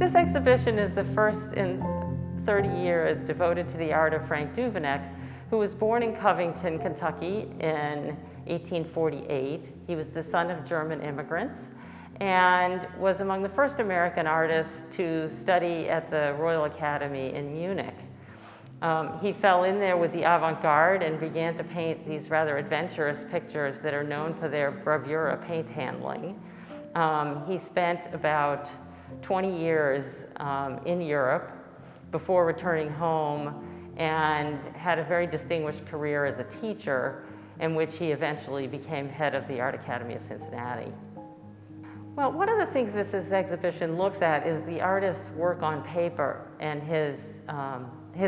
This exhibition is the first in 30 years devoted to the art of Frank Duveneck, who was born in Covington, Kentucky in 1848. He was the son of German immigrants and was among the first American artists to study at the Royal Academy in Munich. He fell in there with the avant-garde and began to paint these rather adventurous pictures that are known for their bravura paint handling. He spent about 20 years in Europe before returning home and had a very distinguished career as a teacher, in which he eventually became head of the Art Academy of Cincinnati. Well, one of the things that this exhibition looks at is the artist's work on paper and his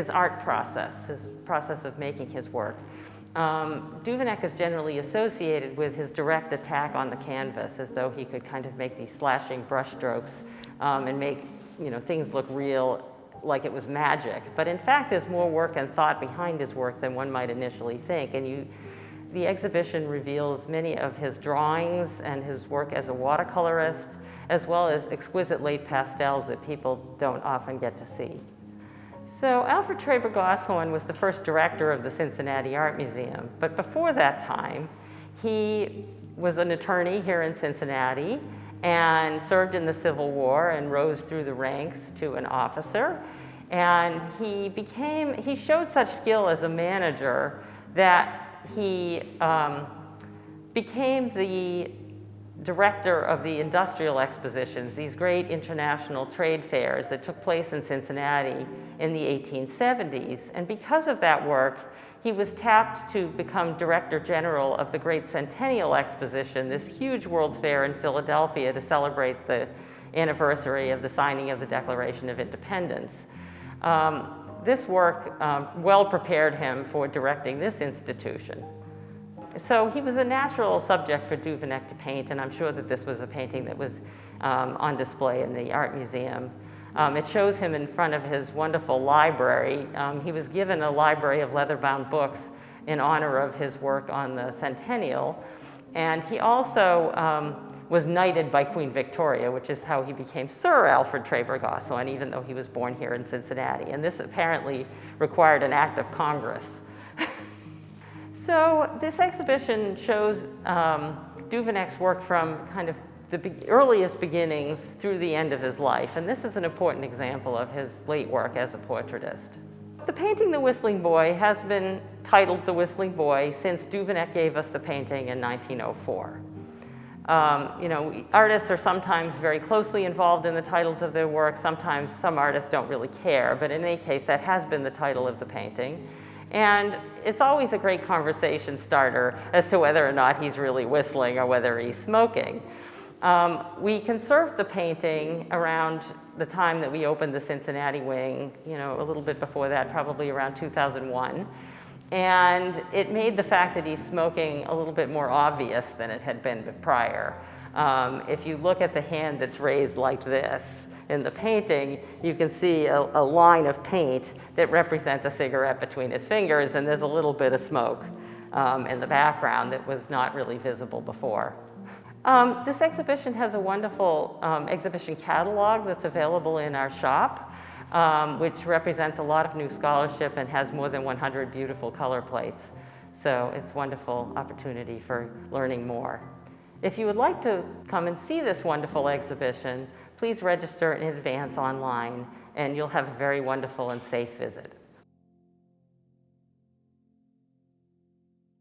art process, his process of making his work. Duveneck is generally associated with his direct attack on the canvas, as though he could kind of make these slashing brush strokes and make things look real, like it was magic. But in fact, there's more work and thought behind his work than one might initially think. And the exhibition reveals many of his drawings and his work as a watercolorist, as well as exquisite late pastels that people don't often get to see. So Alfred Trevor Gosselin was the first director of the Cincinnati Art Museum, but before that time, he was an attorney here in Cincinnati and served in the Civil War and rose through the ranks to an officer. And he showed such skill as a manager that he became the director of the industrial expositions, these great international trade fairs that took place in Cincinnati in the 1870s. And because of that work, he was tapped to become Director General of the Great Centennial Exposition, this huge World's Fair in Philadelphia to celebrate the anniversary of the signing of the Declaration of Independence. This work well prepared him for directing this institution. So he was a natural subject for Duveneck to paint, and I'm sure that this was a painting that was on display in the Art Museum. It shows him in front of his wonderful library. He was given a library of leather-bound books in honor of his work on the centennial, and he also was knighted by Queen Victoria, which is how he became Sir Alfred Trevor Gosselin, even though he was born here in Cincinnati. And this apparently required an act of Congress. So this exhibition shows Duveneck's work from kind of the earliest beginnings through the end of his life. And this is an important example of his late work as a portraitist. The painting, The Whistling Boy, has been titled The Whistling Boy since Duveneck gave us the painting in 1904. Artists are sometimes very closely involved in the titles of their work. Sometimes some artists don't really care, but in any case, that has been the title of the painting. And it's always a great conversation starter as to whether or not he's really whistling or whether he's smoking. We conserved the painting around the time that we opened the Cincinnati wing, a little bit before that, probably around 2001. And it made the fact that he's smoking a little bit more obvious than it had been prior. If you look at the hand that's raised like this in the painting, you can see a line of paint that represents a cigarette between his fingers, and there's a little bit of smoke in the background that was not really visible before. This exhibition has a wonderful exhibition catalog that's available in our shop, which represents a lot of new scholarship and has more than 100 beautiful color plates. So it's a wonderful opportunity for learning more. If you would like to come and see this wonderful exhibition, please register in advance online, and you'll have a very wonderful and safe visit.